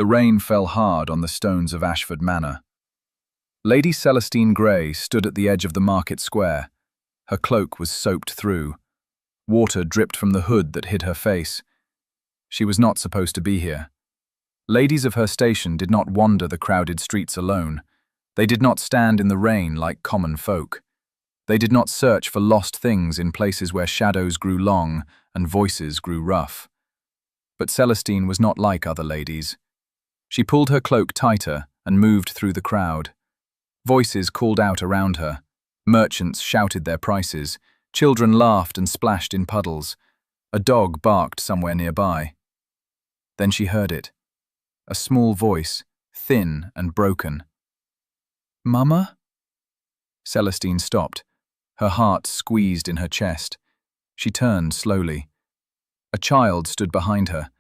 The rain fell hard on the stones of Ashford Manor. Lady Celestine Grey stood at the edge of the market square. Her cloak was soaked through. Water dripped from the hood that hid her face. She was not supposed to be here. Ladies of her station did not wander the crowded streets alone. They did not stand in the rain like common folk. They did not search for lost things in places where shadows grew long and voices grew rough. But Celestine was not like other ladies. She pulled her cloak tighter and moved through the crowd. Voices called out around her. Merchants shouted their prices. Children laughed and splashed in puddles. A dog barked somewhere nearby. Then she heard it. A small voice, thin and broken. "Mama?" Celestine stopped. Her heart squeezed in her chest. She turned slowly. A child stood behind her.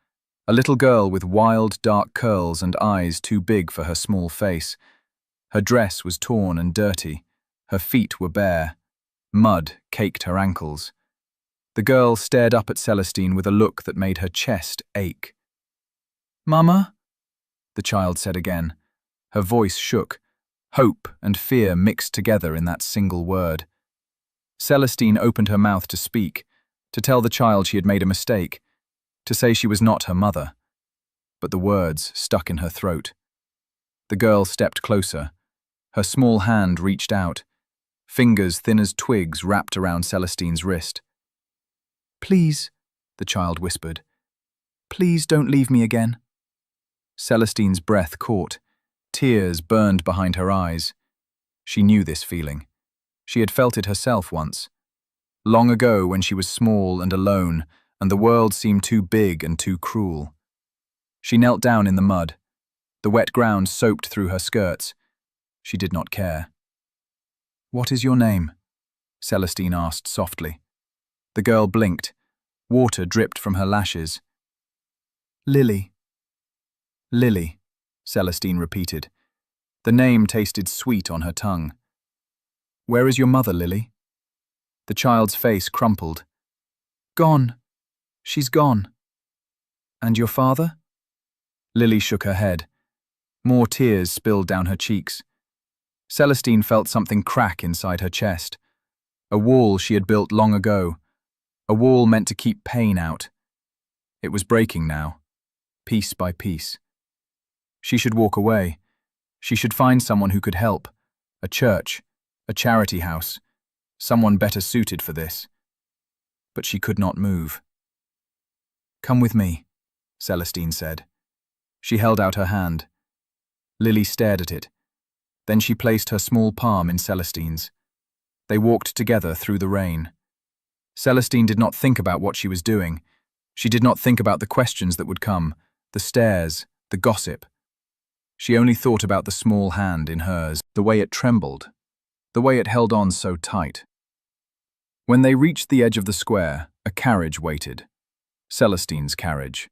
A little girl with wild, dark curls and eyes too big for her small face. Her dress was torn and dirty. Her feet were bare. Mud caked her ankles. The girl stared up at Celestine with a look that made her chest ache. "Mama?" the child said again. Her voice shook. Hope and fear mixed together in that single word. Celestine opened her mouth to speak, to tell the child she had made a mistake, to say she was not her mother. But the words stuck in her throat. The girl stepped closer. Her small hand reached out. Fingers thin as twigs wrapped around Celestine's wrist. "Please," the child whispered. "Please don't leave me again." Celestine's breath caught. Tears burned behind her eyes. She knew this feeling. She had felt it herself once. Long ago when she was small and alone, and the world seemed too big and too cruel. She knelt down in the mud. The wet ground soaked through her skirts. She did not care. "What is your name?" Celestine asked softly. The girl blinked. Water dripped from her lashes. "Lily." "Lily," Celestine repeated. The name tasted sweet on her tongue. "Where is your mother, Lily?" The child's face crumpled. "Gone. She's gone." "And your father?" Lily shook her head. More tears spilled down her cheeks. Celestine felt something crack inside her chest. A wall she had built long ago. A wall meant to keep pain out. It was breaking now, piece by piece. She should walk away. She should find someone who could help. A church, a charity house, someone better suited for this. But she could not move. "Come with me," Celestine said. She held out her hand. Lily stared at it. Then she placed her small palm in Celestine's. They walked together through the rain. Celestine did not think about what she was doing. She did not think about the questions that would come, the stares, the gossip. She only thought about the small hand in hers, the way it trembled, the way it held on so tight. When they reached the edge of the square, a carriage waited. Celestine's carriage.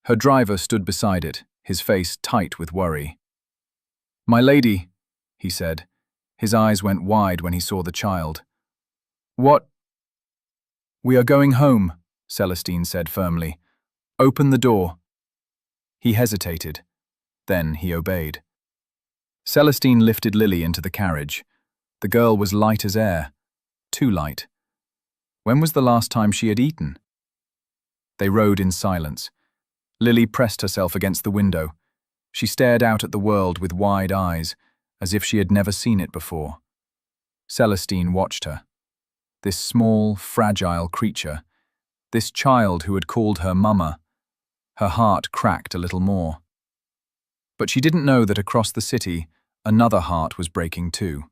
Her driver stood beside it, his face tight with worry. "My lady," he said. His eyes went wide when he saw the child. "What?" "We are going home," Celestine said firmly. "Open the door." He hesitated. Then he obeyed. Celestine lifted Lily into the carriage. The girl was light as air. Too light. When was the last time she had eaten? They rode in silence. Lily pressed herself against the window. She stared out at the world with wide eyes, as if she had never seen it before. Celestine watched her. This small, fragile creature. This child who had called her Mama. Her heart cracked a little more. But she didn't know that across the city, another heart was breaking too.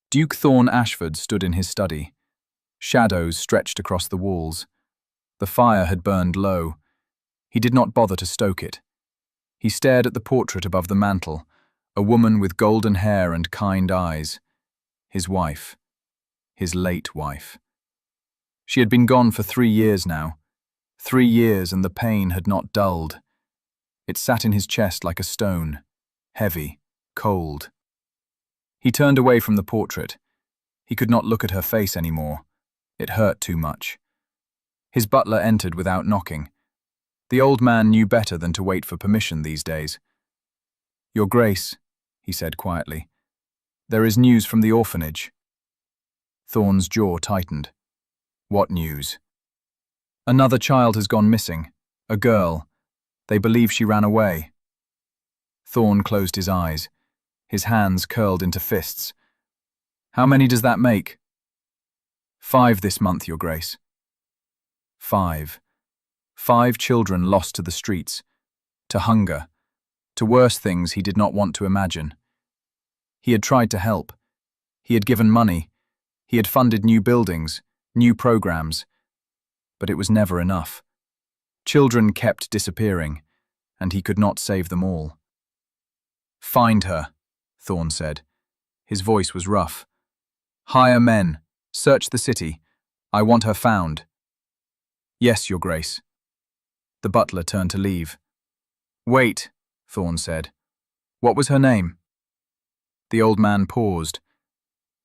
Duke Thorne Ashford stood in his study. Shadows stretched across the walls. The fire had burned low. He did not bother to stoke it. He stared at the portrait above the mantel, a woman with golden hair and kind eyes. His wife. His late wife. She had been gone for 3 years now. 3 years and the pain had not dulled. It sat in his chest like a stone, heavy, cold. He turned away from the portrait. He could not look at her face anymore. It hurt too much. His butler entered without knocking. The old man knew better than to wait for permission these days. "Your Grace," he said quietly, "there is news from the orphanage." Thorne's jaw tightened. "What news?" "Another child has gone missing. A girl. They believe she ran away." Thorne closed his eyes. His hands curled into fists. "How many does that make?" "5 this month, Your Grace." 5. 5 children lost to the streets, to hunger, to worse things he did not want to imagine. He had tried to help. He had given money. He had funded new buildings, new programs. But it was never enough. Children kept disappearing, and he could not save them all. "Find her," Thorne said. His voice was rough. "Hire men. Search the city. I want her found." "Yes, Your Grace." The butler turned to leave. "Wait," Thorne said. "What was her name?" The old man paused.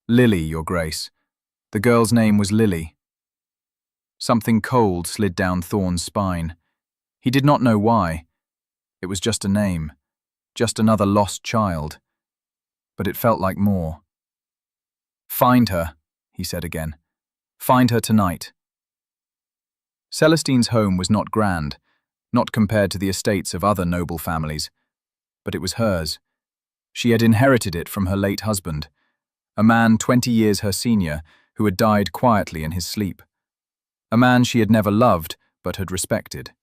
"Lily, Your Grace. The girl's name was Lily." Something cold slid down Thorne's spine. He did not know why. It was just a name, just another lost child. But it felt like more. "Find her," he said again. "Find her tonight." Celestine's home was not grand, not compared to the estates of other noble families, but it was hers. She had inherited it from her late husband, a man 20 years her senior who had died quietly in his sleep. A man she had never loved but had respected.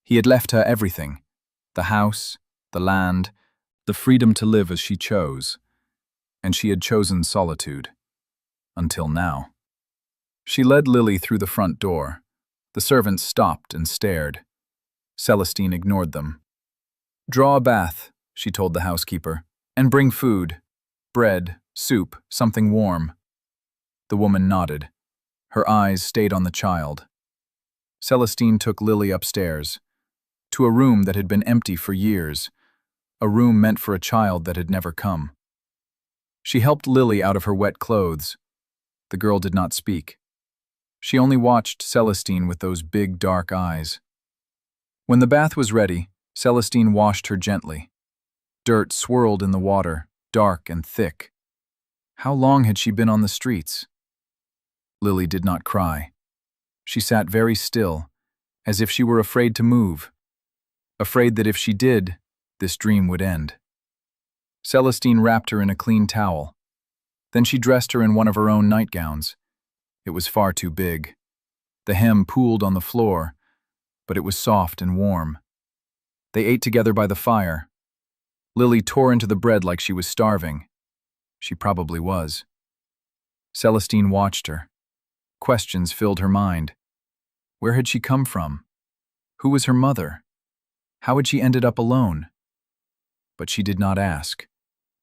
He had left her everything: the house, the land, the freedom to live as she chose. And she had chosen solitude. Until now. She led Lily through the front door. The servants stopped and stared. Celestine ignored them. "Draw a bath," she told the housekeeper, "and bring food. Bread, soup, something warm." The woman nodded. Her eyes stayed on the child. Celestine took Lily upstairs, to a room that had been empty for years, a room meant for a child that had never come. She helped Lily out of her wet clothes. The girl did not speak. She only watched Celestine with those big, dark eyes. When the bath was ready, Celestine washed her gently. Dirt swirled in the water, dark and thick. How long had she been on the streets? Lily did not cry. She sat very still, as if she were afraid to move, afraid that if she did, this dream would end. Celestine wrapped her in a clean towel. Then she dressed her in one of her own nightgowns. It was far too big. The hem pooled on the floor, but it was soft and warm. They ate together by the fire. Lily tore into the bread like she was starving. She probably was. Celestine watched her. Questions filled her mind. Where had she come from? Who was her mother? How had she ended up alone? But she did not ask.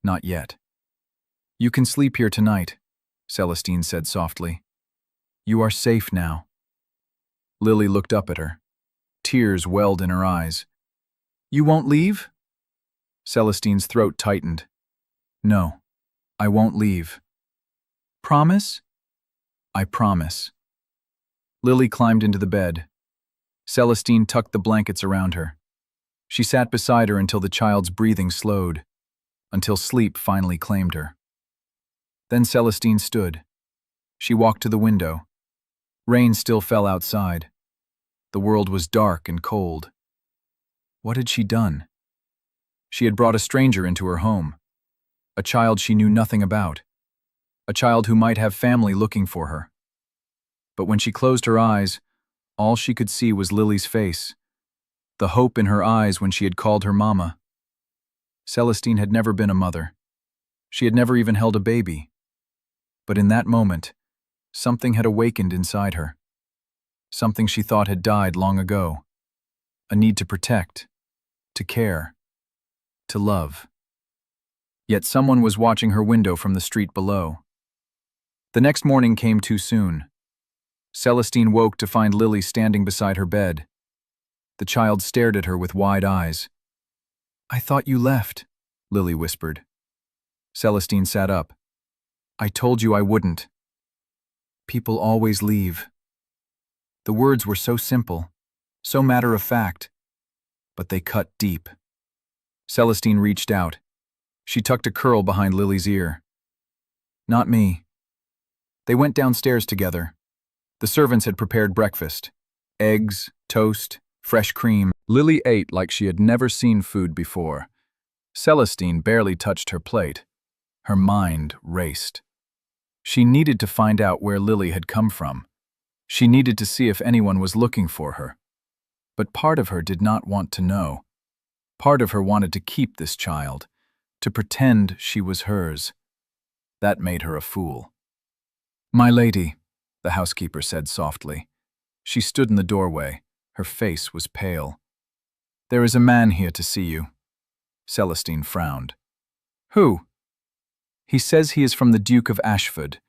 Not yet. "You can sleep here tonight," Celestine said softly. "You are safe now." Lily looked up at her. Tears welled in her eyes. "You won't leave?" Celestine's throat tightened. "No, I won't leave." "Promise?" "I promise." Lily climbed into the bed. Celestine tucked the blankets around her. She sat beside her until the child's breathing slowed, until sleep finally claimed her. Then Celestine stood. She walked to the window. Rain still fell outside. The world was dark and cold. What had she done? She had brought a stranger into her home, a child she knew nothing about, a child who might have family looking for her. But when she closed her eyes, all she could see was Lily's face, the hope in her eyes when she had called her mama. Celestine had never been a mother. She had never even held a baby. But in that moment, something had awakened inside her. Something she thought had died long ago. A need to protect, to care, to love. Yet someone was watching her window from the street below. The next morning came too soon. Celestine woke to find Lily standing beside her bed. The child stared at her with wide eyes. "I thought you left," Lily whispered. Celestine sat up. "I told you I wouldn't. People always leave." The words were so simple, So matter of fact. But they cut deep. Celestine reached out. She tucked a curl behind Lily's ear. Not me. They went downstairs together. The servants had prepared breakfast. Eggs, toast, fresh cream. Lily ate like she had never seen food before. Celestine barely touched her plate. Her mind raced. She needed to find out where Lily had come from. She needed to see if anyone was looking for her. But part of her did not want to know. Part of her wanted to keep this child, to pretend she was hers. That made her a fool. "My lady," the housekeeper said softly. She stood in the doorway. Her face was pale. "There is a man here to see you." Celestine frowned. "Who?" "He says he is from the Duke of Ashford.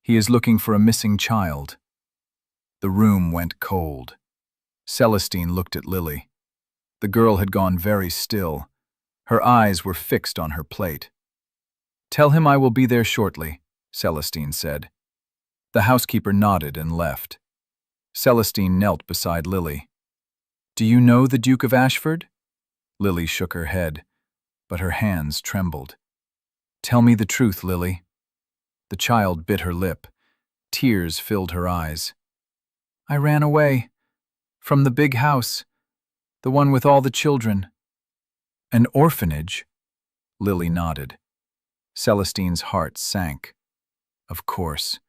He is looking for a missing child." The room went cold. Celestine looked at Lily. The girl had gone very still. Her eyes were fixed on her plate. "Tell him I will be there shortly," Celestine said. The housekeeper nodded and left. Celestine knelt beside Lily. "Do you know the Duke of Ashford?" Lily shook her head, but her hands trembled. "Tell me the truth, Lily." The child bit her lip. Tears filled her eyes. "I ran away. From the big house. The one with all the children." "An orphanage?" Lily nodded. Celestine's heart sank. Of course.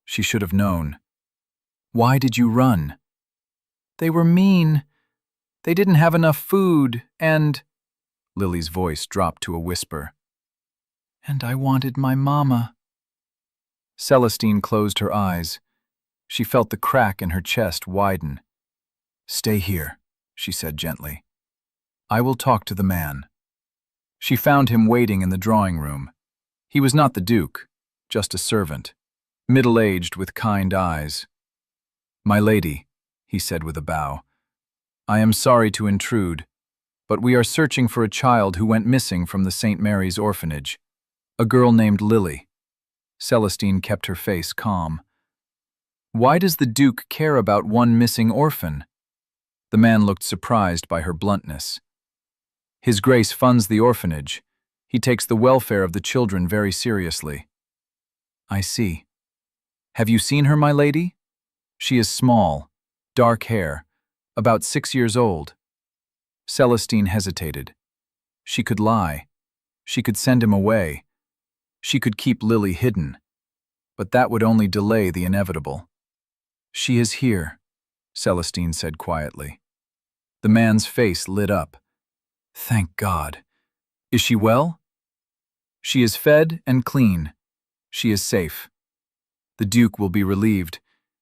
She should have known. "Why did you run?" "They were mean. They didn't have enough food, and—" Lily's voice dropped to a whisper. "And I wanted my mama." Celestine closed her eyes. She felt the crack in her chest widen. "Stay here," she said gently. "I will talk to the man." She found him waiting in the drawing room. He was not the Duke, just a servant, middle-aged with kind eyes. "My lady," he said with a bow, "I am sorry to intrude, but we are searching for a child who went missing from the St. Mary's orphanage, a girl named Lily." Celestine kept her face calm. "Why does the Duke care about one missing orphan?" The man looked surprised by her bluntness. "His Grace funds the orphanage. He takes the welfare of the children very seriously." "I see. Have you seen her, my lady?" "She is small, dark hair, about 6 years old." Celestine hesitated. She could lie. She could send him away. She could keep Lily hidden. But that would only delay the inevitable. "She is here," Celestine said quietly. The man's face lit up. "Thank God. Is she well?" "She is fed and clean. She is safe. The Duke will be relieved.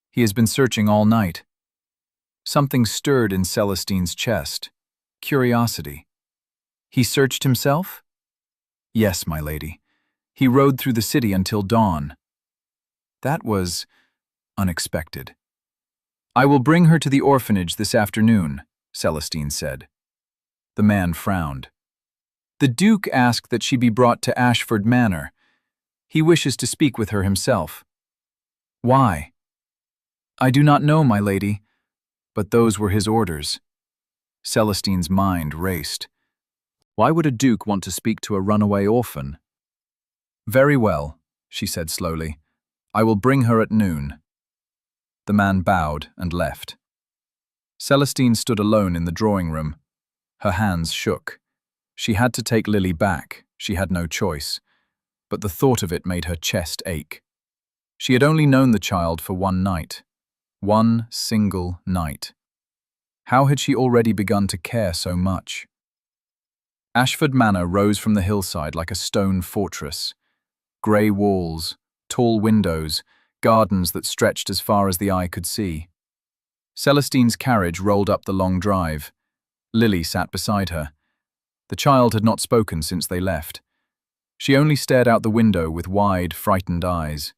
He has been searching all night." Something stirred in Celestine's chest. Curiosity. "He searched himself?" "Yes, my lady. He rode through the city until dawn." That was unexpected. "I will bring her to the orphanage this afternoon," Celestine said. The man frowned. "The Duke asked that she be brought to Ashford Manor. He wishes to speak with her himself." "Why?" "I do not know, my lady, but those were his orders." Celestine's mind raced. Why would a duke want to speak to a runaway orphan? "Very well," she said slowly. "I will bring her at noon." The man bowed and left. Celestine stood alone in the drawing room. Her hands shook. She had to take Lily back. She had no choice. But the thought of it made her chest ache. She had only known the child for one night. One single night. How had she already begun to care so much? Ashford Manor rose from the hillside like a stone fortress. Grey walls, tall windows, gardens that stretched as far as the eye could see. Celestine's carriage rolled up the long drive. Lily sat beside her. The child had not spoken since they left. She only stared out the window with wide, frightened eyes.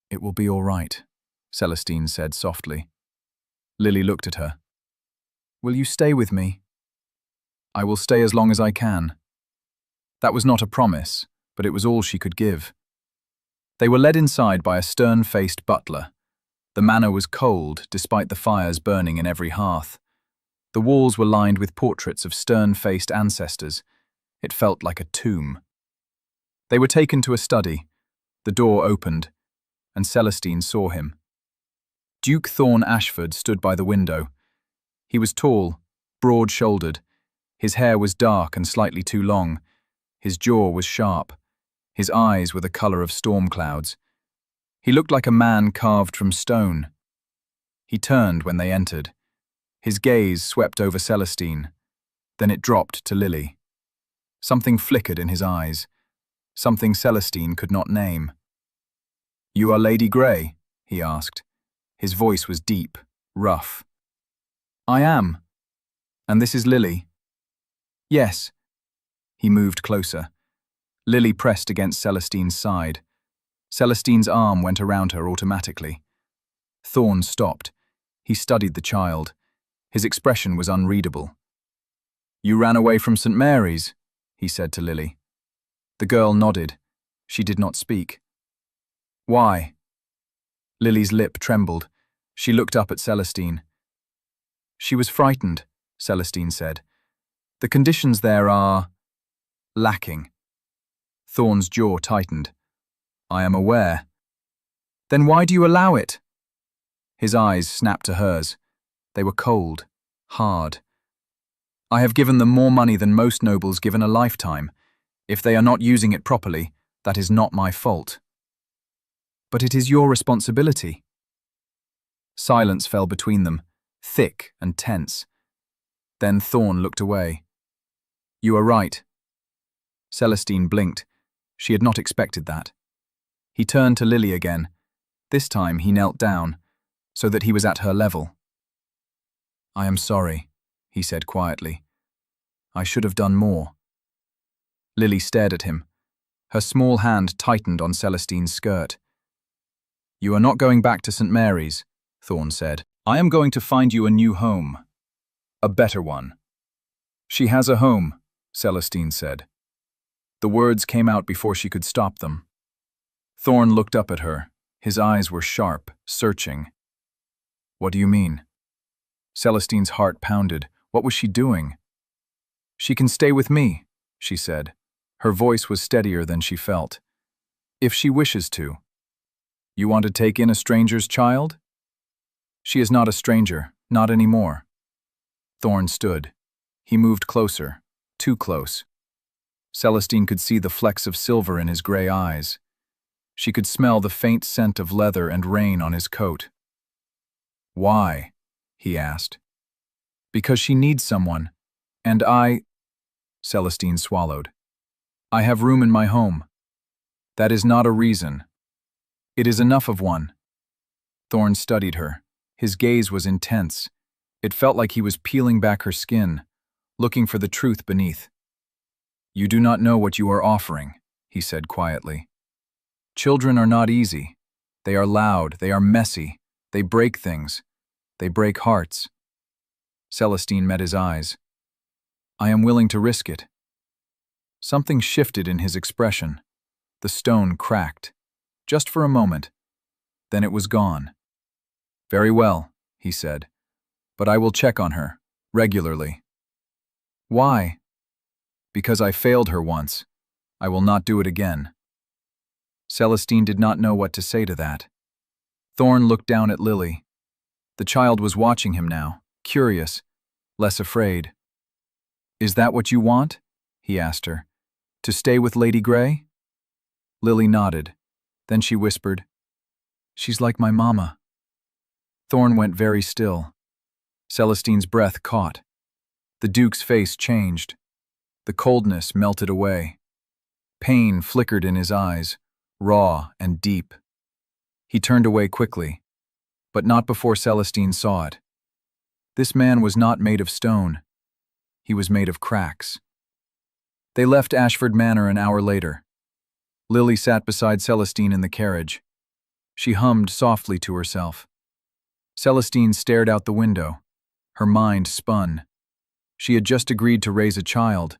"It will be all right," Celestine said softly. Lily looked at her. "Will you stay with me?" "I will stay as long as I can." That was not a promise, but it was all she could give. They were led inside by a stern-faced butler. The manor was cold, despite the fires burning in every hearth. The walls were lined with portraits of stern-faced ancestors. It felt like a tomb. They were taken to a study. The door opened, and Celestine saw him. Duke Thorne Ashford stood by the window. He was tall, broad-shouldered. His hair was dark and slightly too long. His jaw was sharp. His eyes were the color of storm clouds. He looked like a man carved from stone. He turned when they entered. His gaze swept over Celestine. Then it dropped to Lily. Something flickered in his eyes. Something Celestine could not name. "You are Lady Grey?" he asked. His voice was deep, rough. "I am. And this is Lily." "Yes." He moved closer. Lily pressed against Celestine's side. Celestine's arm went around her automatically. Thorne stopped. He studied the child. His expression was unreadable. "You ran away from St. Mary's," he said to Lily. The girl nodded. She did not speak. "Why?" Lily's lip trembled. She looked up at Celestine. "She was frightened," Celestine said. "The conditions there are lacking." Thorne's jaw tightened. "I am aware." "Then why do you allow it?" His eyes snapped to hers. They were cold, hard. "I have given them more money than most nobles given a lifetime. If they are not using it properly, that is not my fault." "But it is your responsibility." Silence fell between them, thick and tense. Then Thorne looked away. "You are right." Celestine blinked. She had not expected that. He turned to Lily again. This time he knelt down, so that he was at her level. "I am sorry," he said quietly. "I should have done more." Lily stared at him. Her small hand tightened on Celestine's skirt. "You are not going back to St. Mary's," Thorne said. "I am going to find you a new home. A better one." "She has a home," Celestine said. The words came out before she could stop them. Thorne looked up at her. His eyes were sharp, searching. "What do you mean?" Celestine's heart pounded. What was she doing? "She can stay with me," she said. Her voice was steadier than she felt. "If she wishes to." "You want to take in a stranger's child?" "She is not a stranger, not anymore." Thorne stood. He moved closer, too close. Celestine could see the flecks of silver in his gray eyes. She could smell the faint scent of leather and rain on his coat. "Why?" he asked. "Because she needs someone. And I—" Celestine swallowed. "I have room in my home." "That is not a reason." "It is enough of one." Thorne studied her. His gaze was intense. It felt like he was peeling back her skin, looking for the truth beneath. "You do not know what you are offering," he said quietly. "Children are not easy. They are loud, they are messy, they break things. They break hearts." Celestine met his eyes. "I am willing to risk it." Something shifted in his expression. The stone cracked. Just for a moment. Then it was gone. "Very well," he said. "But I will check on her, regularly." "Why?" "Because I failed her once. I will not do it again." Celestine did not know what to say to that. Thorne looked down at Lily. The child was watching him now, curious, less afraid. "Is that what you want?" he asked her. "To stay with Lady Grey?" Lily nodded. Then she whispered, "She's like my mama." Thorne went very still. Celestine's breath caught. The Duke's face changed. The coldness melted away. Pain flickered in his eyes, raw and deep. He turned away quickly, but not before Celestine saw it. This man was not made of stone. He was made of cracks. They left Ashford Manor an hour later. Lily sat beside Celestine in the carriage. She hummed softly to herself. Celestine stared out the window. Her mind spun. She had just agreed to raise a child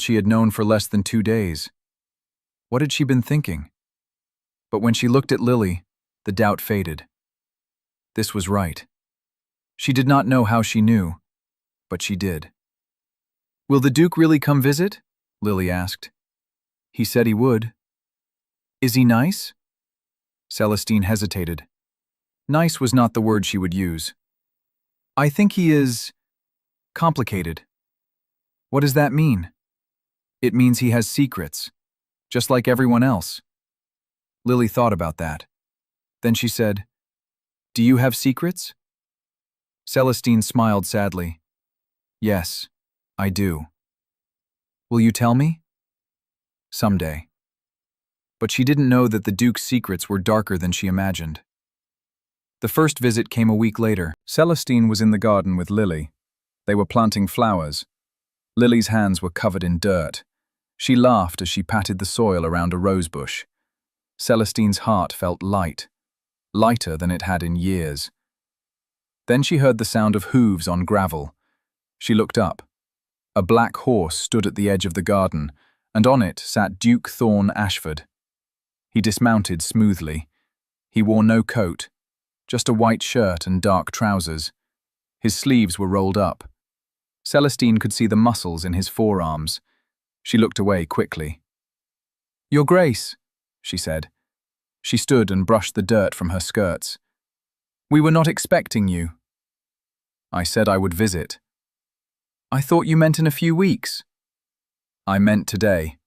she had known for less than 2 days. What had she been thinking? But when she looked at Lily, the doubt faded. This was right. She did not know how she knew, but she did. "Will the Duke really come visit?" Lily asked. "He said he would." "Is he nice?" Celestine hesitated. Nice was not the word she would use. "I think he is complicated." "What does that mean?" "It means he has secrets, just like everyone else." Lily thought about that. Then she said, "Do you have secrets?" Celestine smiled sadly. "Yes, I do." "Will you tell me?" "Someday." But she didn't know that the Duke's secrets were darker than she imagined. The first visit came a week later. Celestine was in the garden with Lily. They were planting flowers. Lily's hands were covered in dirt. She laughed as she patted the soil around a rose bush. Celestine's heart felt light, lighter than it had in years. Then she heard the sound of hooves on gravel. She looked up. A black horse stood at the edge of the garden, and on it sat Duke Thorn Ashford. He dismounted smoothly. He wore no coat, just a white shirt and dark trousers. His sleeves were rolled up. Celestine could see the muscles in his forearms. She looked away quickly. "Your Grace," she said. She stood and brushed the dirt from her skirts. "We were not expecting you." "I said I would visit." "I thought you meant in a few weeks." "I meant today."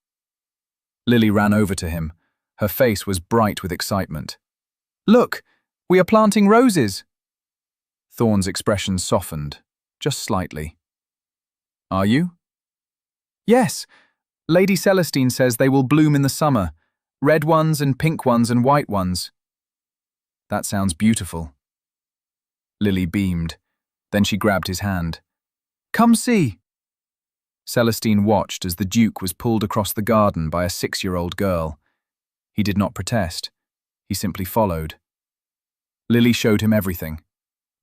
Lily ran over to him. Her face was bright with excitement. "Look, we are planting roses." Thorn's expression softened, just slightly. "Are you?" "Yes. Lady Celestine says they will bloom in the summer. Red ones and pink ones and white ones." "That sounds beautiful." Lily beamed. Then she grabbed his hand. "Come see." Celestine watched as the Duke was pulled across the garden by a 6-year-old girl. He did not protest. He simply followed. Lily showed him everything.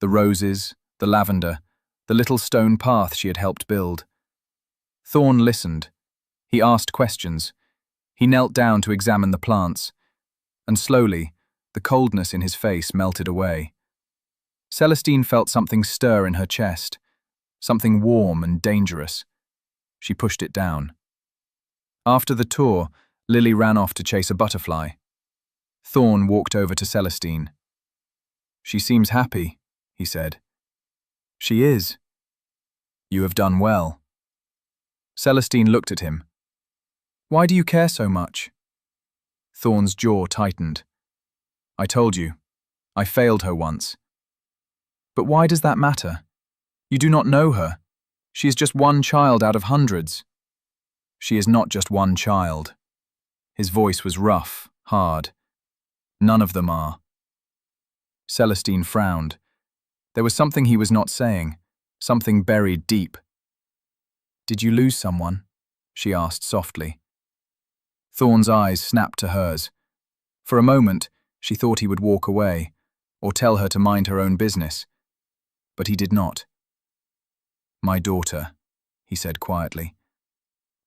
The roses, the lavender, the little stone path she had helped build. Thorn listened. He asked questions. He knelt down to examine the plants. And slowly, the coldness in his face melted away. Celestine felt something stir in her chest, something warm and dangerous. She pushed it down. After the tour, Lily ran off to chase a butterfly. Thorn walked over to Celestine. "She seems happy," he said. "She is." "You have done well." Celestine looked at him. "Why do you care so much?" Thorn's jaw tightened. "I told you. I failed her once." "But why does that matter? You do not know her. She is just one child out of hundreds." "She is not just one child." His voice was rough, hard. "None of them are." Celestine frowned. There was something he was not saying, something buried deep. "Did you lose someone?" she asked softly. Thorn's eyes snapped to hers. For a moment, she thought he would walk away, or tell her to mind her own business. But he did not. "My daughter," he said quietly.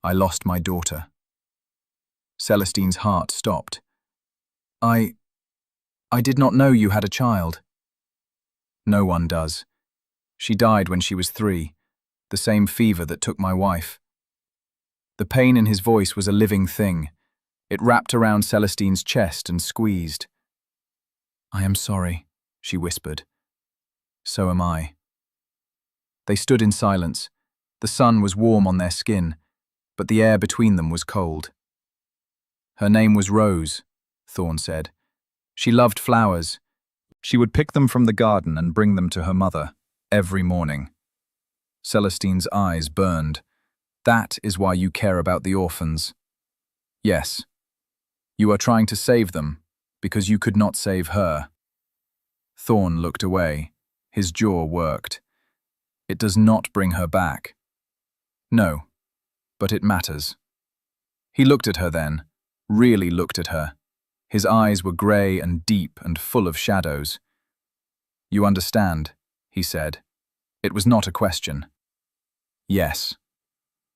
"I lost my daughter." Celestine's heart stopped. I did not know you had a child." "No one does. She died when she was 3, the same fever that took my wife." The pain in his voice was a living thing. It wrapped around Celestine's chest and squeezed. "I am sorry," she whispered. "So am I." They stood in silence. The sun was warm on their skin, but the air between them was cold. "Her name was Rose," Thorn said. "She loved flowers. She would pick them from the garden and bring them to her mother, every morning." Celestine's eyes burned. "That is why you care about the orphans." "Yes. You are trying to save them, because you could not save her." Thorn looked away. His jaw worked. "It does not bring her back." "No, but it matters." He looked at her then, really looked at her. His eyes were grey and deep and full of shadows. "You understand," he said. It was not a question. "Yes."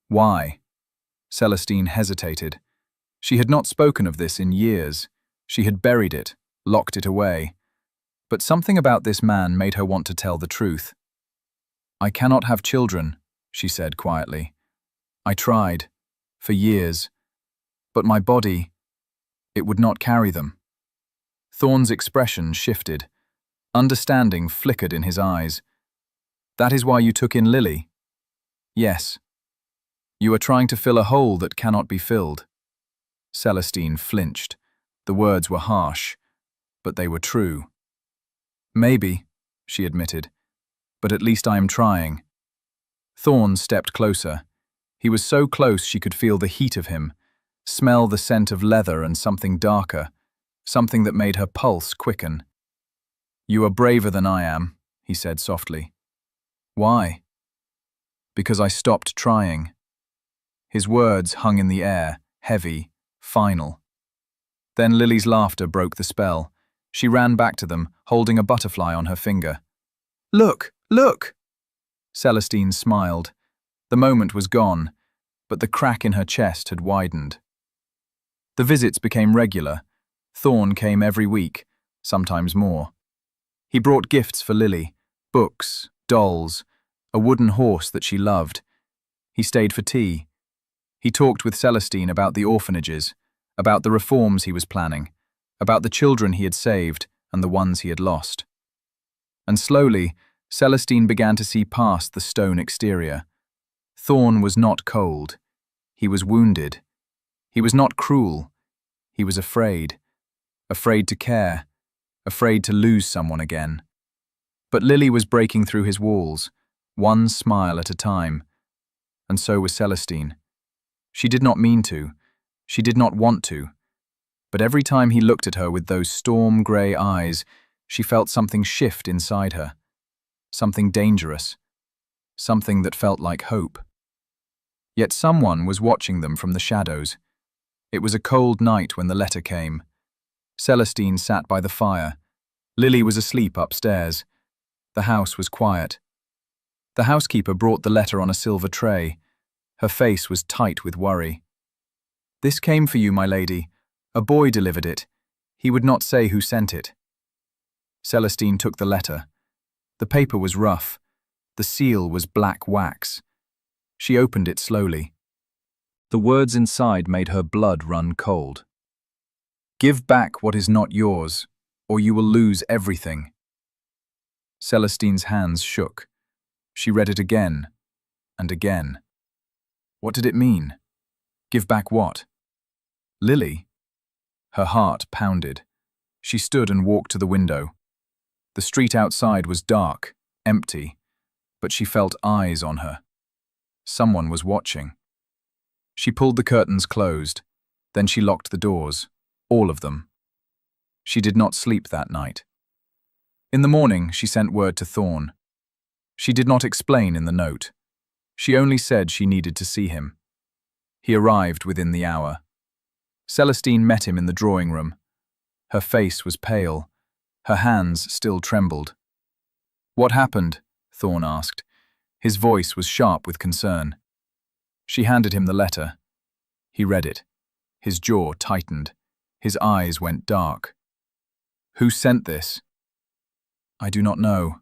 "Why?" Celestine hesitated. She had not spoken of this in years. She had buried it, locked it away. But something about this man made her want to tell the truth. "I cannot have children," she said quietly. "I tried, for years, but my body, it would not carry them." Thorne's expression shifted. Understanding flickered in his eyes. "That is why you took in Lily?" "Yes." "You are trying to fill a hole that cannot be filled." Celestine flinched. The words were harsh, but they were true. "Maybe," she admitted, "but at least I am trying." Thorne stepped closer. He was so close she could feel the heat of him, smell the scent of leather and something darker, something that made her pulse quicken. "You are braver than I am," he said softly. "Why?" "Because I stopped trying." His words hung in the air, heavy, final. Then Lily's laughter broke the spell. She ran back to them, holding a butterfly on her finger. "Look, look!" Celestine smiled. The moment was gone, but the crack in her chest had widened. The visits became regular. Thorne came every week, sometimes more. He brought gifts for Lily, books, dolls, a wooden horse that she loved. He stayed for tea. He talked with Celestine about the orphanages, about the reforms he was planning, about the children he had saved and the ones he had lost. And slowly, Celestine began to see past the stone exterior. Thorne was not cold. He was wounded. He was not cruel. He was afraid. Afraid to care. Afraid to lose someone again. But Lily was breaking through his walls, one smile at a time. And so was Celestine. She did not mean to. She did not want to. But every time he looked at her with those storm-grey eyes, she felt something shift inside her. Something dangerous. Something that felt like hope. Yet someone was watching them from the shadows. It was a cold night when the letter came. Celestine sat by the fire. Lily was asleep upstairs. The house was quiet. The housekeeper brought the letter on a silver tray. Her face was tight with worry. "This came for you, my lady. A boy delivered it. He would not say who sent it." Celestine took the letter. The paper was rough. The seal was black wax. She opened it slowly. The words inside made her blood run cold. "Give back what is not yours, or you will lose everything." Celestine's hands shook. She read it again and again. What did it mean? Give back what? Lily? Her heart pounded. She stood and walked to the window. The street outside was dark, empty, but she felt eyes on her. Someone was watching. She pulled the curtains closed. Then she locked the doors, all of them. She did not sleep that night. In the morning, she sent word to Thorne. She did not explain in the note. She only said she needed to see him. He arrived within the hour. Celestine met him in the drawing room. Her face was pale. Her hands still trembled. "What happened?" Thorne asked. His voice was sharp with concern. She handed him the letter. He read it. His jaw tightened. His eyes went dark. "Who sent this?" "I do not know."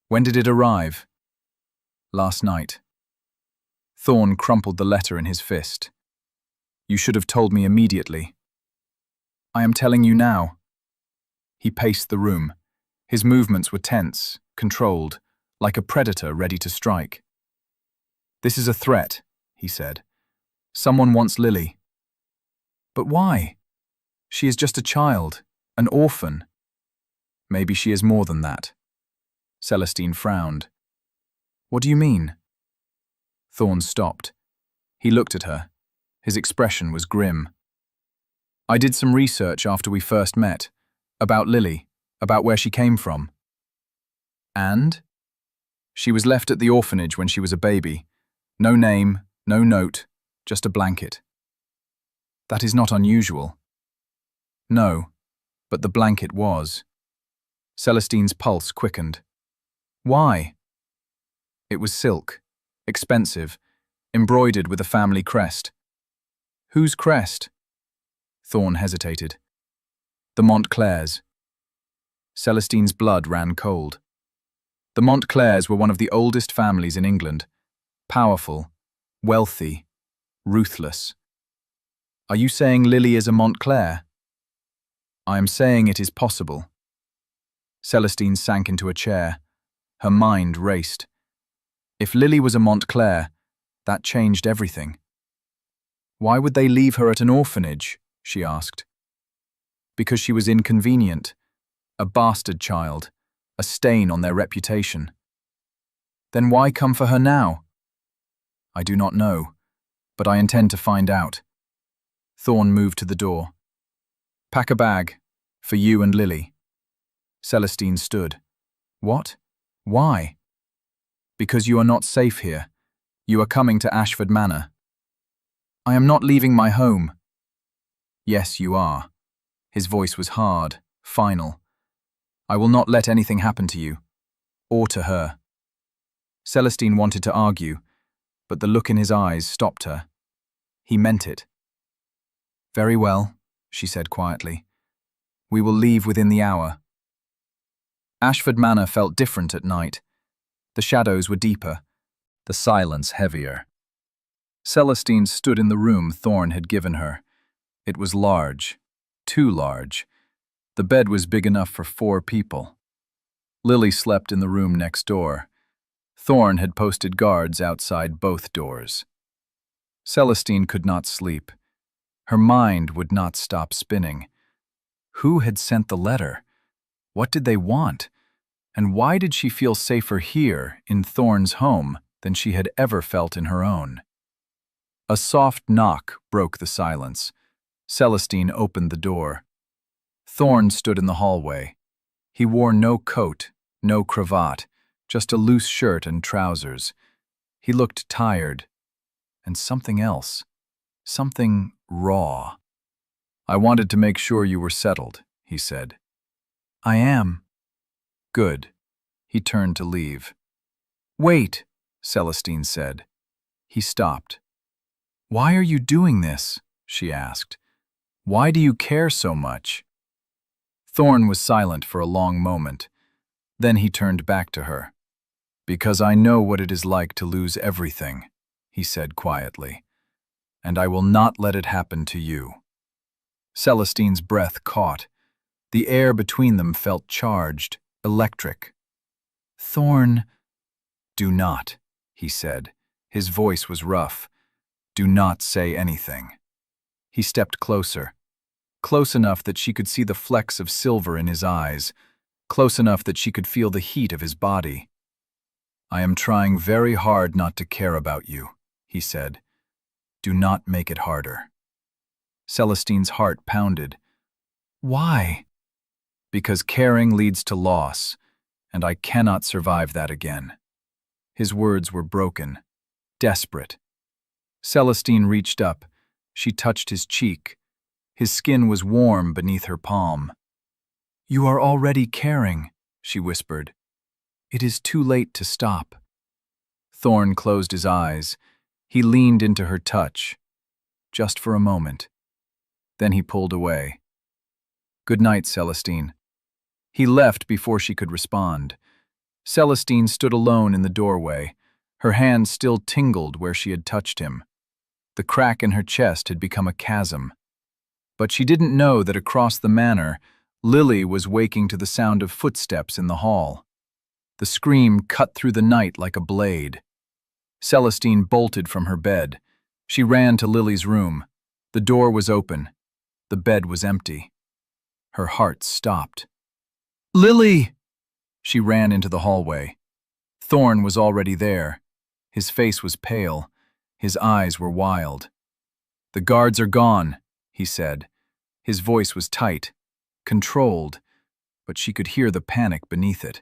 "When did it arrive?" "Last night." Thorne crumpled the letter in his fist. "You should have told me immediately." "I am telling you now." He paced the room. His movements were tense, controlled, like a predator ready to strike. "This is a threat," he said. "Someone wants Lily." "But why? She is just a child, an orphan." "Maybe she is more than that." Celestine frowned. "What do you mean?" Thorne stopped. He looked at her. His expression was grim. "I did some research after we first met, about Lily, about where she came from." "And?" "She was left at the orphanage when she was a baby. No name, no note, just a blanket." "That is not unusual." "No, but the blanket was." Celestine's pulse quickened. "Why?" "It was silk, expensive, embroidered with a family crest." "Whose crest?" Thorne hesitated. "The Montclairs." Celestine's blood ran cold. The Montclairs were one of the oldest families in England. Powerful, wealthy, ruthless. Are you saying Lily is a Montclair? I am saying it is possible. Celestine sank into a chair. Her mind raced. If Lily was a Montclair, that changed everything. Why would they leave her at an orphanage? She asked. Because she was inconvenient, a bastard child, a stain on their reputation. Then why come for her now? I do not know, but I intend to find out. Thorn moved to the door. Pack a bag, for you and Lily. Celestine stood. What? Why? Because you are not safe here. You are coming to Ashford Manor. I am not leaving my home. Yes, you are. His voice was hard, final. I will not let anything happen to you, or to her. Celestine wanted to argue, but the look in his eyes stopped her. He meant it. Very well, she said quietly. We will leave within the hour. Ashford Manor felt different at night. The shadows were deeper, the silence heavier. Celestine stood in the room Thorn had given her. It was large, too large. The bed was big enough for 4 people. Lily slept in the room next door. Thorn had posted guards outside both doors. Celestine could not sleep. Her mind would not stop spinning. Who had sent the letter? What did they want? And why did she feel safer here, in Thorn's home, than she had ever felt in her own? A soft knock broke the silence. Celestine opened the door. Thorn stood in the hallway. He wore no coat, no cravat, just a loose shirt and trousers. He looked tired. And something else. Something raw. I wanted to make sure you were settled, he said. I am. Good. He turned to leave. Wait, Celestine said. He stopped. Why are you doing this? She asked. Why do you care so much? Thorn was silent for a long moment. Then he turned back to her. Because I know what it is like to lose everything, he said quietly. And I will not let it happen to you. Celestine's breath caught. The air between them felt charged, electric. Thorn, do not, he said. His voice was rough. Do not say anything. He stepped closer. Close enough that she could see the flecks of silver in his eyes. Close enough that she could feel the heat of his body. I am trying very hard not to care about you, he said. Do not make it harder. Celestine's heart pounded. Why? Because caring leads to loss, and I cannot survive that again. His words were broken, desperate. Celestine reached up. She touched his cheek. His skin was warm beneath her palm. You are already caring, she whispered. It is too late to stop. Thorn closed his eyes. He leaned into her touch, just for a moment. Then he pulled away. Good night, Celestine. He left before she could respond. Celestine stood alone in the doorway. Her hand still tingled where she had touched him. The crack in her chest had become a chasm. But she didn't know that across the manor, Lily was waking to the sound of footsteps in the hall. The scream cut through the night like a blade. Celestine bolted from her bed. She ran to Lily's room. The door was open. The bed was empty. Her heart stopped. Lily! She ran into the hallway. Thorn was already there. His face was pale. His eyes were wild. The guards are gone, he said. His voice was tight, controlled, but she could hear the panic beneath it.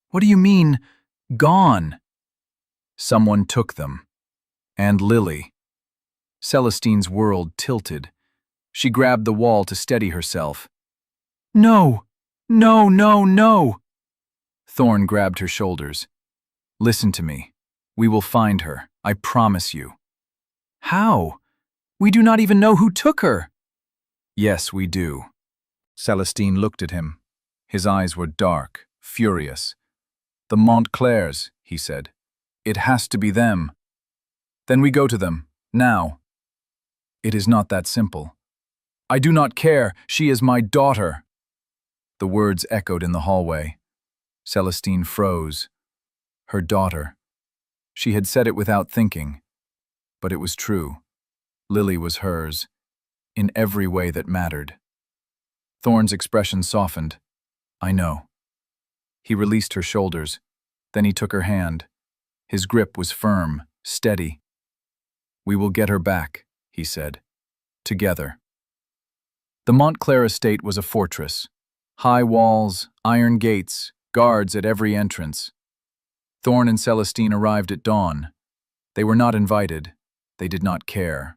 What do you mean, gone? Someone took them. And Lily. Celestine's world tilted. She grabbed the wall to steady herself. No! No, no, no! Thorn grabbed her shoulders. Listen to me. We will find her, I promise you. How? We do not even know who took her. Yes, we do. Celestine looked at him. His eyes were dark, furious. "The Montclairs," he said. "It has to be them." "Then we go to them, now." "It is not that simple." "I do not care. She is my daughter." The words echoed in the hallway. Celestine froze. Her daughter. She had said it without thinking. But it was true. Lily was hers, in every way that mattered. Thorne's expression softened. "I know." He released her shoulders. Then he took her hand. His grip was firm, steady. "We will get her back," he said. "Together." The Montclair estate was a fortress. High walls, iron gates, guards at every entrance. Thorne and Celestine arrived at dawn. They were not invited. They did not care.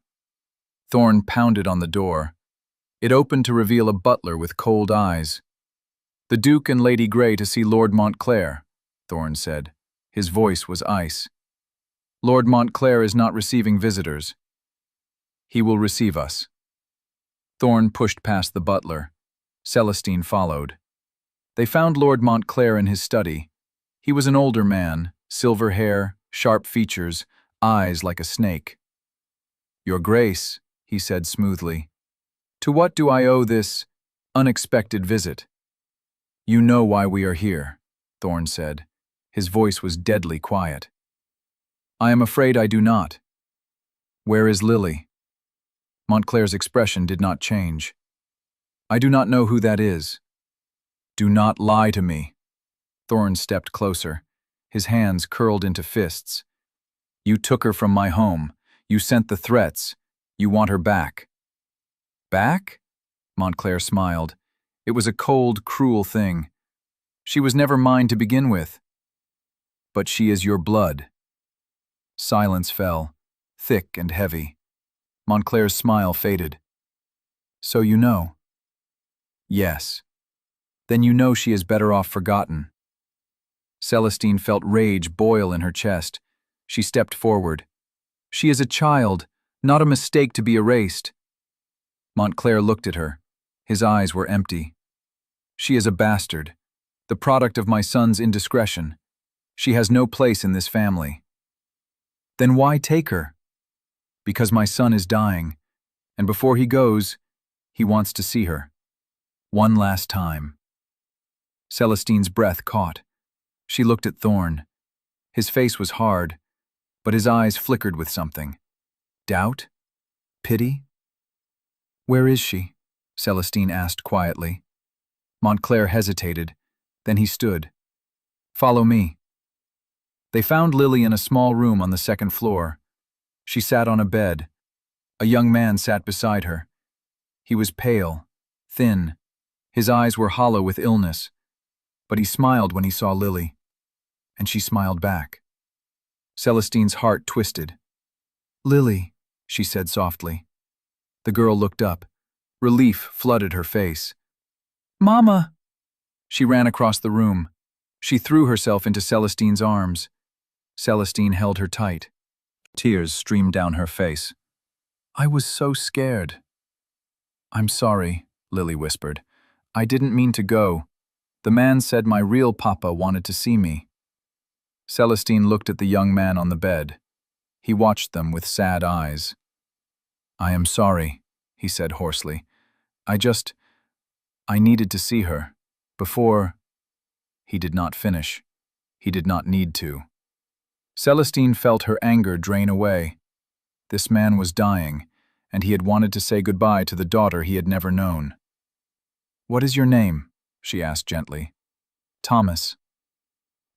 Thorne pounded on the door. It opened to reveal a butler with cold eyes. "The Duke and Lady Grey to see Lord Montclair," Thorne said. His voice was ice. "Lord Montclair is not receiving visitors." "He will receive us." Thorne pushed past the butler. Celestine followed. They found Lord Montclair in his study. He was an older man, silver hair, sharp features, eyes like a snake. "Your Grace," he said smoothly, "to what do I owe this unexpected visit?" "You know why we are here," Thorne said. His voice was deadly quiet. "I am afraid I do not." "Where is Lily?" Montclair's expression did not change. "I do not know who that is." "Do not lie to me." Thorne stepped closer. His hands curled into fists. "You took her from my home. You sent the threats. You want her back." "Back?" Montclair smiled. It was a cold, cruel thing. "She was never mine to begin with." "But she is your blood." Silence fell, thick and heavy. Montclair's smile faded. "So you know?" "Yes." "Then you know she is better off forgotten." Celestine felt rage boil in her chest. She stepped forward. "She is a child, not a mistake to be erased." Montclair looked at her. His eyes were empty. "She is a bastard, the product of my son's indiscretion. She has no place in this family." "Then why take her?" "Because my son is dying, and before he goes, he wants to see her. One last time." Celestine's breath caught. She looked at Thorne. His face was hard, but his eyes flickered with something. Doubt? Pity? "Where is she?" Celestine asked quietly. Montclair hesitated. Then he stood. "Follow me." They found Lily in a small room on the second floor. She sat on a bed. A young man sat beside her. He was pale, thin. His eyes were hollow with illness. But he smiled when he saw Lily. And she smiled back. Celestine's heart twisted. "Lily," she said softly. The girl looked up. Relief flooded her face. "Mama!" She ran across the room. She threw herself into Celestine's arms. Celestine held her tight. Tears streamed down her face. "I was so scared." "I'm sorry," Lily whispered. "I didn't mean to go. The man said my real papa wanted to see me." Celestine looked at the young man on the bed. He watched them with sad eyes. "I am sorry," he said hoarsely. I needed to see her. Before..." He did not finish. He did not need to. Celestine felt her anger drain away. This man was dying, and he had wanted to say goodbye to the daughter he had never known. "What is your name?" she asked gently. "Thomas."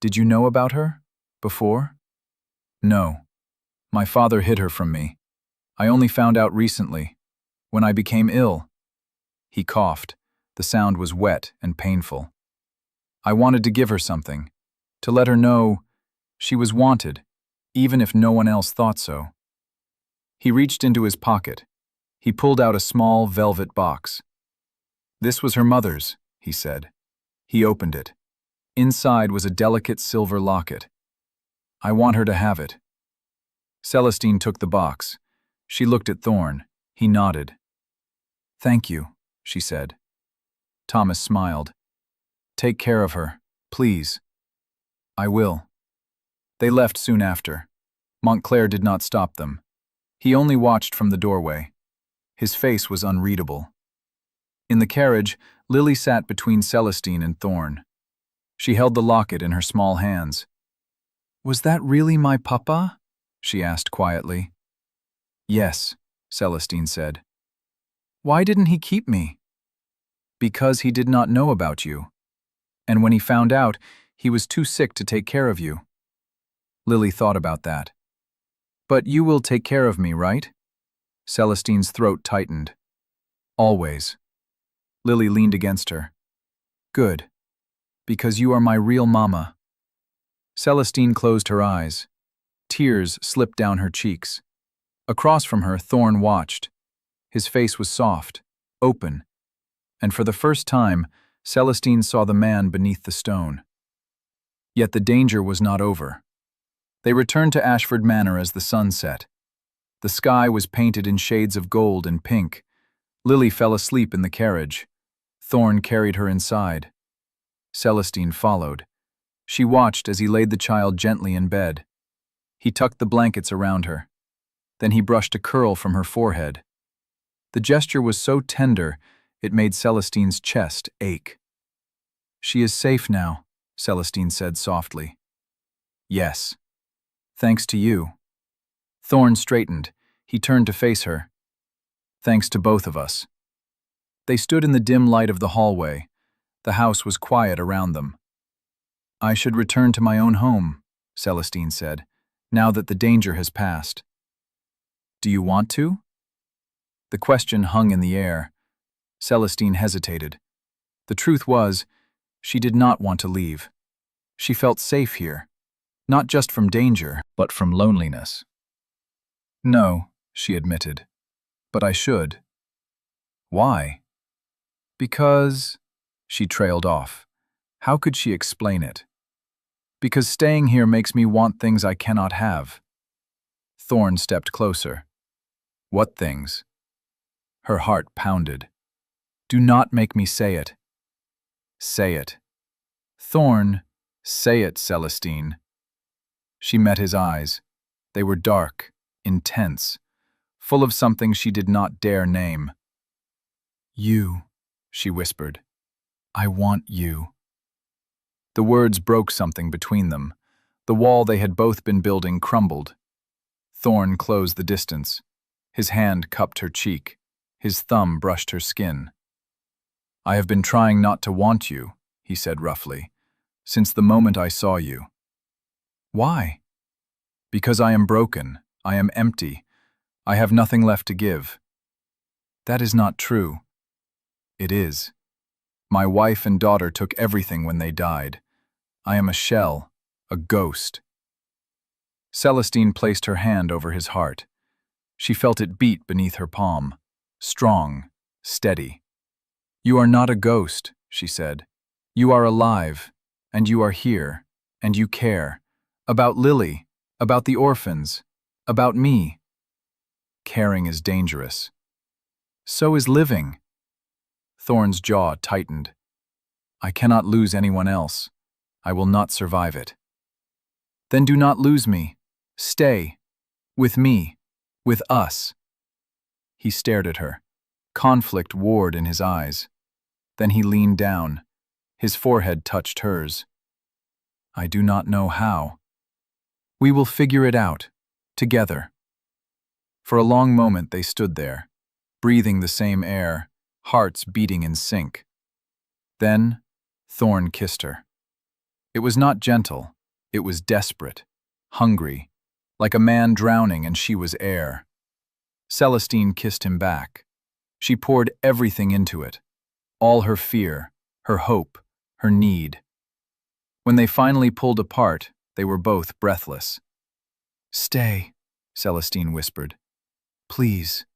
"Did you know about her? Before?" "No. My father hid her from me. I only found out recently, when I became ill." He coughed. The sound was wet and painful. "I wanted to give her something, to let her know she was wanted, even if no one else thought so." He reached into his pocket. He pulled out a small velvet box. "This was her mother's," he said. He opened it. Inside was a delicate silver locket. "I want her to have it." Celestine took the box. She looked at Thorne. He nodded. "Thank you," she said. Thomas smiled. Take care of her, please. I will. They left soon after. Montclair did not stop them. He only watched from the doorway. His face was unreadable. In the carriage, Lily sat between Celestine and Thorn. She held the locket in her small hands. "Was that really my papa?" she asked quietly. "Yes," Celestine said. "Why didn't he keep me?" "Because he did not know about you. And when he found out, he was too sick to take care of you." Lily thought about that. "But you will take care of me, right?" Celestine's throat tightened. "Always." Lily leaned against her. "Good. Because you are my real mama." Celestine closed her eyes. Tears slipped down her cheeks. Across from her, Thorn watched. His face was soft, open, and for the first time, Celestine saw the man beneath the stone. Yet the danger was not over. They returned to Ashford Manor as the sun set. The sky was painted in shades of gold and pink. Lily fell asleep in the carriage. Thorn carried her inside. Celestine followed. She watched as he laid the child gently in bed. He tucked the blankets around her. Then he brushed a curl from her forehead. The gesture was so tender, it made Celestine's chest ache. "She is safe now," Celestine said softly. "Yes. Thanks to you." Thorn straightened. He turned to face her. "Thanks to both of us." They stood in the dim light of the hallway. The house was quiet around them. "I should return to my own home," Celestine said, "now that the danger has passed." "Do you want to?" The question hung in the air. Celestine hesitated. The truth was, she did not want to leave. She felt safe here, not just from danger, but from loneliness. "No," she admitted, "but I should." "Why?" "Because—" She trailed off. How could she explain it? "Because staying here makes me want things I cannot have." Thorn stepped closer. "What things?" Her heart pounded. "Do not make me say it." "Say it." "Thorn, say it, Celestine." She met his eyes. They were dark, intense, full of something she did not dare name. "You," she whispered. "I want you." The words broke something between them. The wall they had both been building crumbled. Thorn closed the distance. His hand cupped her cheek. His thumb brushed her skin. "I have been trying not to want you," he said roughly, "since the moment I saw you." "Why?" "Because I am broken. I am empty. I have nothing left to give." "That is not true." "It is. My wife and daughter took everything when they died. I am a shell, a ghost." Celestine placed her hand over his heart. She felt it beat beneath her palm, strong, steady. "You are not a ghost," she said. "You are alive, and you are here, and you care. About Lily, about the orphans, about me." "Caring is dangerous." "So is living." Thorn's jaw tightened. "I cannot lose anyone else. I will not survive it." "Then do not lose me. Stay. With me. With us." He stared at her. Conflict warred in his eyes. Then he leaned down. His forehead touched hers. "I do not know how." "We will figure it out. Together." For a long moment they stood there, breathing the same air, hearts beating in sync. Then Thorn kissed her. It was not gentle. It was desperate, hungry, like a man drowning and she was air. Celestine kissed him back. She poured everything into it, all her fear, her hope, her need. When they finally pulled apart, they were both breathless. "Stay," Celestine whispered. "Please."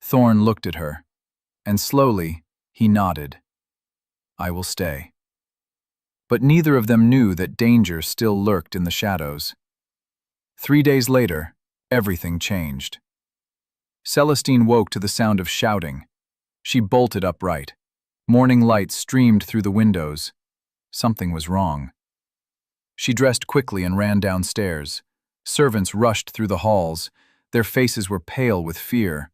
Thorn looked at her, and slowly he nodded. "I will stay." But neither of them knew that danger still lurked in the shadows. 3 days later, everything changed. Celestine woke to the sound of shouting. She bolted upright. Morning light streamed through the windows. Something was wrong. She dressed quickly and ran downstairs. Servants rushed through the halls. Their faces were pale with fear.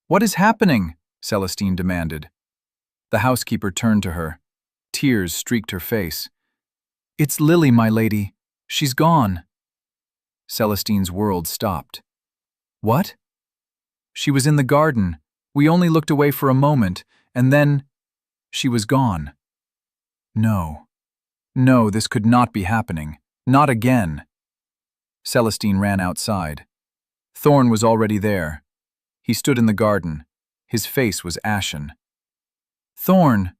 "What is happening?" Celestine demanded. The housekeeper turned to her. Tears streaked her face. "It's Lily, my lady. She's gone." Celestine's world stopped. "What?" "She was in the garden. We only looked away for a moment, and then she was gone." No. No, this could not be happening. Not again. Celestine ran outside. Thorn was already there. He stood in the garden. His face was ashen. "Thorn!"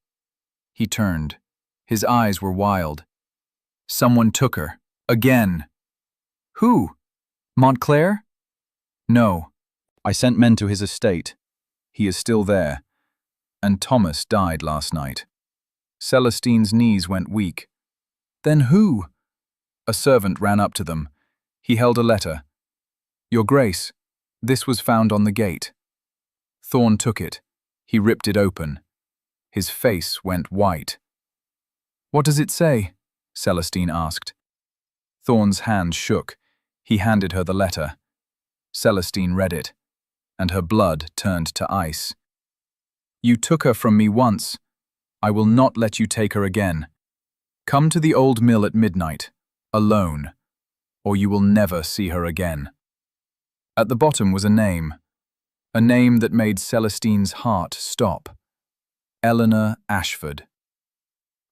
He turned. His eyes were wild. "Someone took her. Again." "Who? Montclair?" "No. I sent men to his estate. He is still there. And Thomas died last night." Celestine's knees went weak. "Then who?" A servant ran up to them. He held a letter. "Your Grace, this was found on the gate." Thorn took it. He ripped it open. His face went white. "What does it say?" Celestine asked. Thorn's hand shook. He handed her the letter. Celestine read it, and her blood turned to ice. "You took her from me once. I will not let you take her again. Come to the old mill at midnight, alone, or you will never see her again." At the bottom was a name that made Celestine's heart stop. Eleanor Ashford.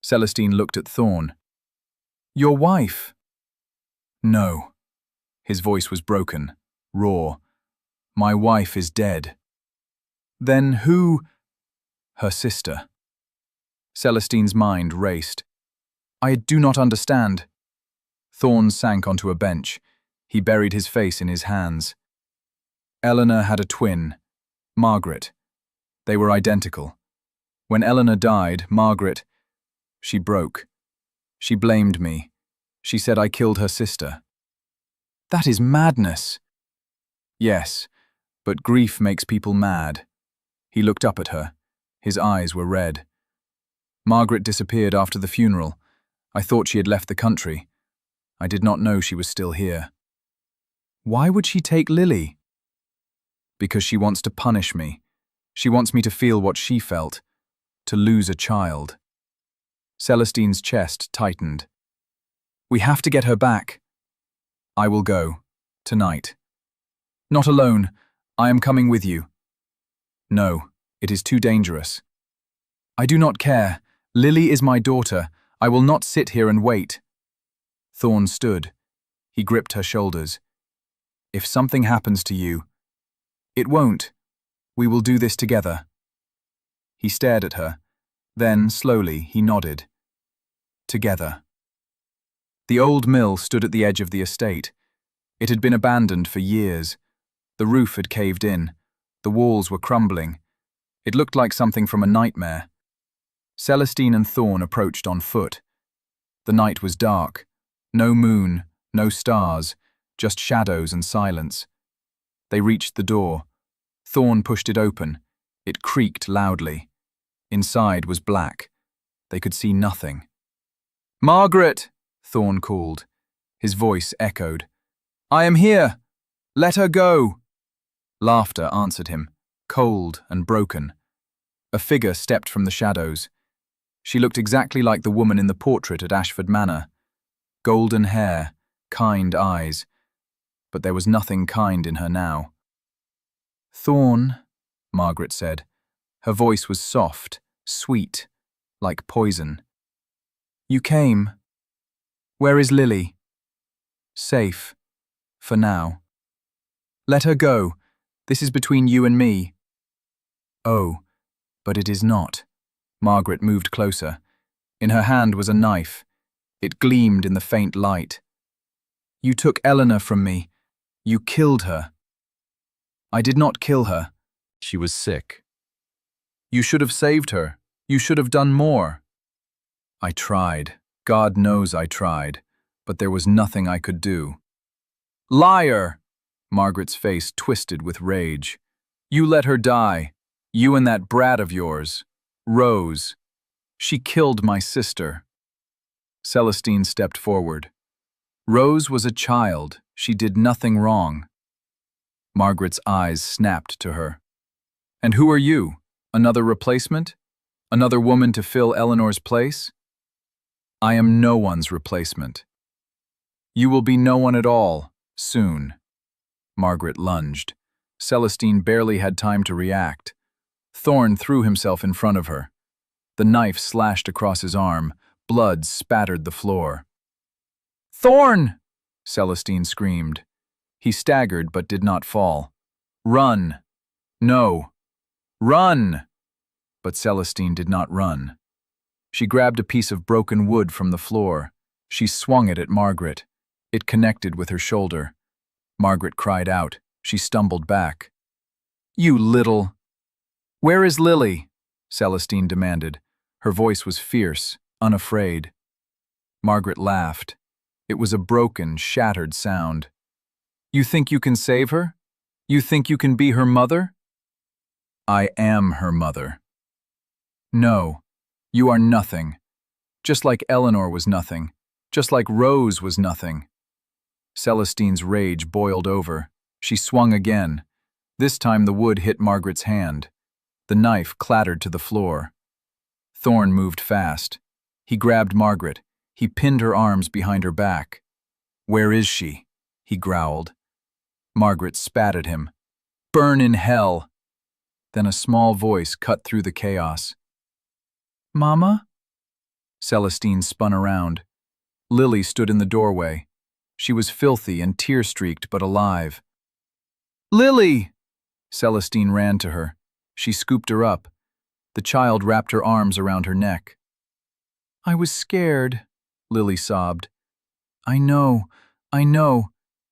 Celestine looked at Thorn. "Your wife?" "No." His voice was broken, raw. "My wife is dead." "Then who?" "Her sister." Celestine's mind raced. "I do not understand." Thorn sank onto a bench. He buried his face in his hands. Eleanor had a twin, Margaret. They were identical. When Eleanor died, Margaret, she broke. She blamed me. She said I killed her sister. "That is madness." "Yes, but grief makes people mad." He looked up at her. His eyes were red. "Margaret disappeared after the funeral. I thought she had left the country. I did not know she was still here." "Why would she take Lily?" "Because she wants to punish me. She wants me to feel what she felt, to lose a child." Celestine's chest tightened. "We have to get her back." "I will go. Tonight." "Not alone. I am coming with you." "No, it is too dangerous." "I do not care. Lily is my daughter. I will not sit here and wait." Thorn stood. He gripped her shoulders. "If something happens to you—" "It won't. We will do this together." He stared at her. Then, slowly, he nodded. "Together." The old mill stood at the edge of the estate. It had been abandoned for years. The roof had caved in. The walls were crumbling. It looked like something from a nightmare. Celestine and Thorn approached on foot. The night was dark. No moon, no stars, just shadows and silence. They reached the door. Thorn pushed it open. It creaked loudly. Inside was black. They could see nothing. "Margaret!" Thorn called. His voice echoed. "I am here! Let her go!" Laughter answered him, cold and broken. A figure stepped from the shadows. She looked exactly like the woman in the portrait at Ashford Manor. Golden hair, kind eyes. But there was nothing kind in her now. "Thorn," Margaret said. Her voice was soft, sweet, like poison. "You came. Where is Lily?" "Safe. For now." "Let her go. This is between you and me." "Oh, but it is not." Margaret moved closer. In her hand was a knife. It gleamed in the faint light. "You took Eleanor from me. You killed her." "I did not kill her. She was sick." "You should have saved her. You should have done more." "I tried. God knows I tried. But there was nothing I could do." "Liar!" Margaret's face twisted with rage. "You let her die. You and that brat of yours. Rose. She killed my sister. Celestine stepped forward. Rose was a child. She did nothing wrong. Margaret's eyes snapped to her. And who are you? Another replacement? Another woman to fill Eleanor's place? I am no one's replacement. You will be no one at all, soon. Margaret lunged. Celestine barely had time to react. Thorn threw himself in front of her. The knife slashed across his arm. Blood spattered the floor. Thorn! Celestine screamed. He staggered but did not fall. Run! No! Run! But Celestine did not run. She grabbed a piece of broken wood from the floor. She swung it at Margaret. It connected with her shoulder. Margaret cried out. She stumbled back. You little... Where is Lily? Celestine demanded. Her voice was fierce, unafraid. Margaret laughed. It was a broken, shattered sound. You think you can save her? You think you can be her mother? I am her mother. No, you are nothing. Just like Eleanor was nothing. Just like Rose was nothing. Celestine's rage boiled over. She swung again. This time the wood hit Margaret's hand. The knife clattered to the floor. Thorn moved fast. He grabbed Margaret. He pinned her arms behind her back. Where is she? He growled. Margaret spat at him. Burn in hell! Then a small voice cut through the chaos. Mama? Celestine spun around. Lily stood in the doorway. She was filthy and tear-streaked but alive. Lily! Celestine ran to her. She scooped her up. The child wrapped her arms around her neck. I was scared, Lily sobbed. I know,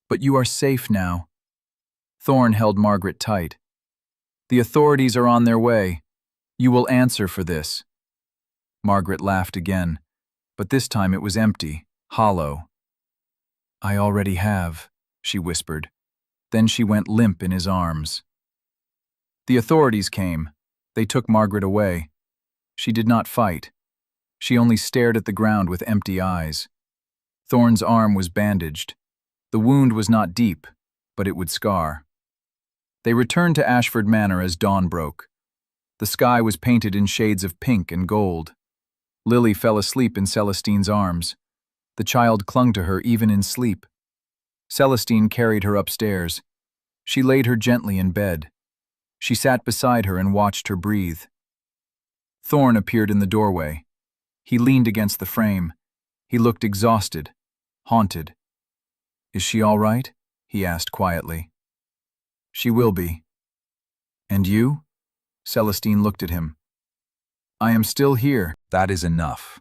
but you are safe now. Thorn held Margaret tight. The authorities are on their way. You will answer for this. Margaret laughed again, but this time it was empty, hollow. I already have, she whispered. Then she went limp in his arms. The authorities came. They took Margaret away. She did not fight. She only stared at the ground with empty eyes. Thorn's arm was bandaged. The wound was not deep, but it would scar. They returned to Ashford Manor as dawn broke. The sky was painted in shades of pink and gold. Lily fell asleep in Celestine's arms. The child clung to her even in sleep. Celestine carried her upstairs. She laid her gently in bed. She sat beside her and watched her breathe. Thorn appeared in the doorway. He leaned against the frame. He looked exhausted, haunted. Is she all right? He asked quietly. She will be. And you? Celestine looked at him. I am still here. That is enough.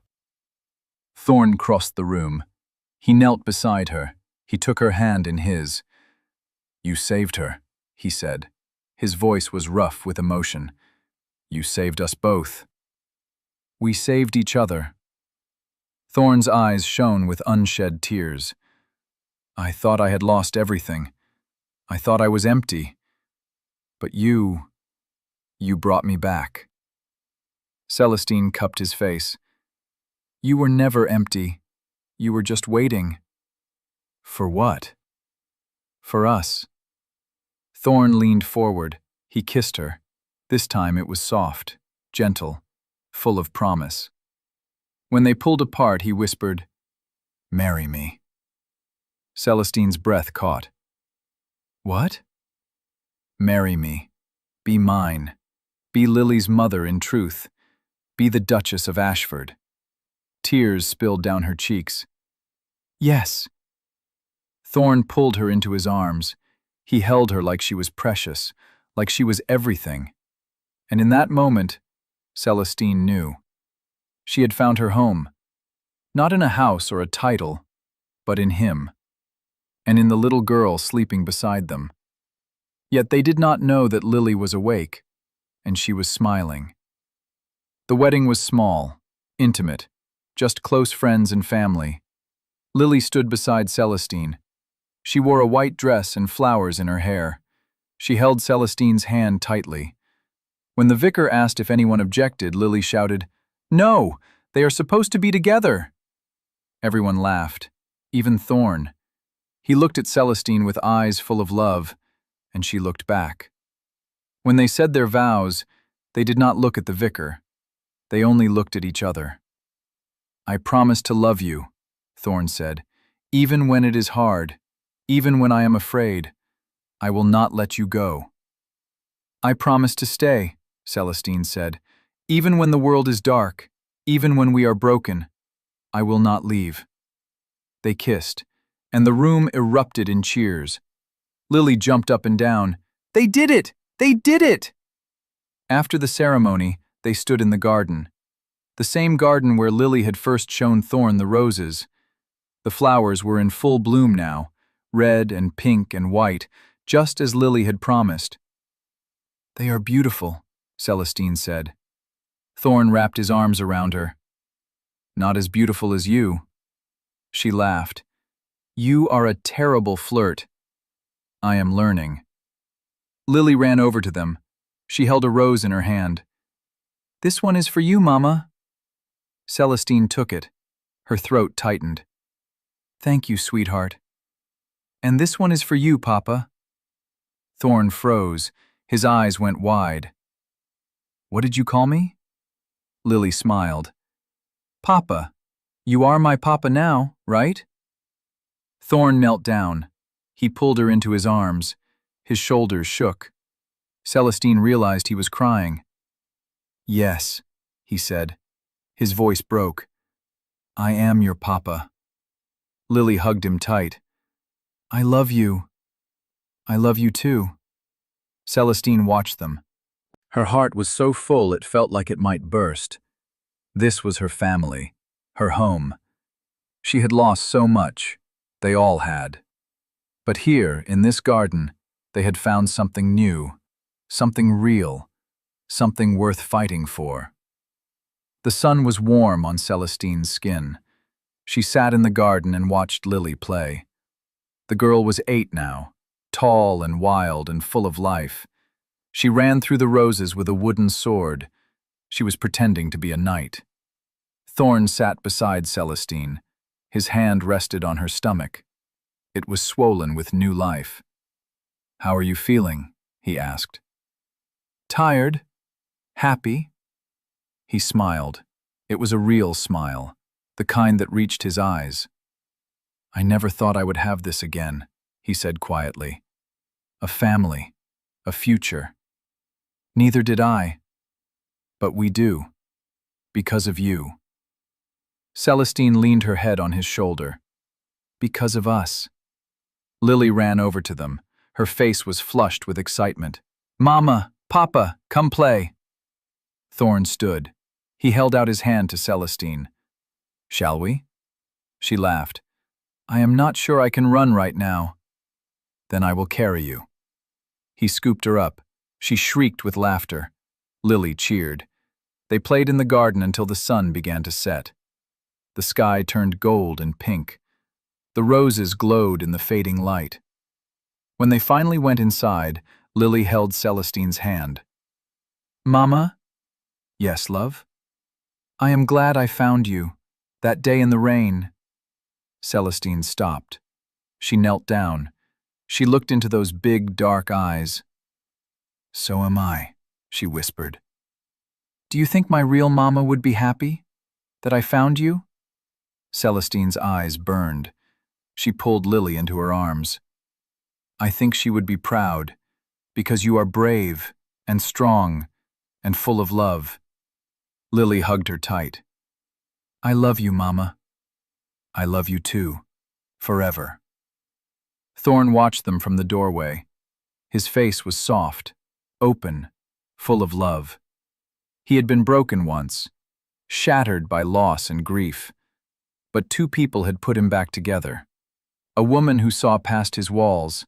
Thorn crossed the room. He knelt beside her. He took her hand in his. You saved her, he said. His voice was rough with emotion. You saved us both. We saved each other. Thorn's eyes shone with unshed tears. I thought I had lost everything. I thought I was empty. But you brought me back. Celestine cupped his face. You were never empty. You were just waiting. For what? For us. Thorn leaned forward. He kissed her. This time it was soft, gentle, full of promise. When they pulled apart, he whispered, Marry me. Celestine's breath caught. What? Marry me. Be mine. Be Lily's mother in truth. Be the Duchess of Ashford. Tears spilled down her cheeks. Yes. Thorn pulled her into his arms. He held her like she was precious, like she was everything. And in that moment, Celestine knew. She had found her home, not in a house or a title, but in him, and in the little girl sleeping beside them. Yet they did not know that Lily was awake, and she was smiling. The wedding was small, intimate, just close friends and family. Lily stood beside Celestine. She wore a white dress and flowers in her hair. She held Celestine's hand tightly. When the vicar asked if anyone objected, Lily shouted, "No, they are supposed to be together." Everyone laughed, even Thorn. He looked at Celestine with eyes full of love, and she looked back. When they said their vows, they did not look at the vicar. They only looked at each other. "I promise to love you," Thorn said, "even when it is hard, even when I am afraid. I will not let you go." "I promise to stay," Celestine said, "even when the world is dark, even when we are broken. I will not leave." They kissed, and the room erupted in cheers. Lily jumped up and down. "They did it! They did it!" After the ceremony, they stood in the garden. The same garden where Lily had first shown Thorn the roses. The flowers were in full bloom now, red and pink and white, just as Lily had promised. "They are beautiful," Celestine said. Thorn wrapped his arms around her. "Not as beautiful as you." She laughed. "You are a terrible flirt." "I am learning." Lily ran over to them. She held a rose in her hand. "This one is for you, Mama." Celestine took it. Her throat tightened. "Thank you, sweetheart." "And this one is for you, Papa." Thorn froze. His eyes went wide. "What did you call me?" Lily smiled. "Papa. You are my papa now, right?" Thorn knelt down. He pulled her into his arms. His shoulders shook. Celestine realized he was crying. "Yes," he said. His voice broke. "I am your papa." Lily hugged him tight. "I love you. I love you too." Celestine watched them. Her heart was so full it felt like it might burst. This was her family, her home. She had lost so much. They all had. But here, in this garden, they had found something new, something real, something worth fighting for. The sun was warm on Celestine's skin. She sat in the garden and watched Lily play. The girl was 8 now, tall and wild and full of life. She ran through the roses with a wooden sword. She was pretending to be a knight. Thorn sat beside Celestine. His hand rested on her stomach. It was swollen with new life. "How are you feeling?" he asked. "Tired. Happy." He smiled. It was a real smile, the kind that reached his eyes. "I never thought I would have this again," he said quietly. "A family, a future. Neither did I. But we do. Because of you." Celestine leaned her head on his shoulder. "Because of us." Lily ran over to them. Her face was flushed with excitement. "Mama, Papa, come play." Thorn stood. He held out his hand to Celestine. "Shall we?" She laughed. "I am not sure I can run right now." "Then I will carry you." He scooped her up. She shrieked with laughter. Lily cheered. They played in the garden until the sun began to set. The sky turned gold and pink. The roses glowed in the fading light. When they finally went inside, Lily held Celestine's hand. "Mama?" "Yes, love?" "I am glad I found you, that day in the rain." Celestine stopped. She knelt down. She looked into those big, dark eyes. "So am I," she whispered. "Do you think my real mama would be happy? That I found you?" Celestine's eyes burned. She pulled Lily into her arms. "I think she would be proud, because you are brave and strong and full of love." Lily hugged her tight. "I love you, Mama." "I love you too, forever." Thorn watched them from the doorway. His face was soft, open, full of love. He had been broken once, shattered by loss and grief. But 2 people had put him back together. A woman who saw past his walls,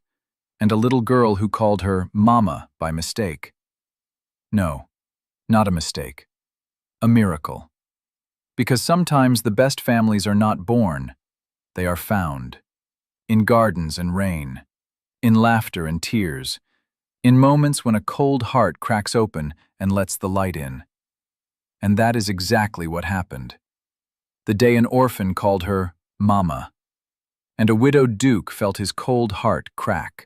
and a little girl who called her Mama by mistake. No, not a mistake. A miracle. Because sometimes the best families are not born, they are found. In gardens and rain, in laughter and tears, In moments when a cold heart cracks open and lets the light in. And that is exactly what happened. The day an orphan called her Mama, and a widowed duke felt his cold heart crack.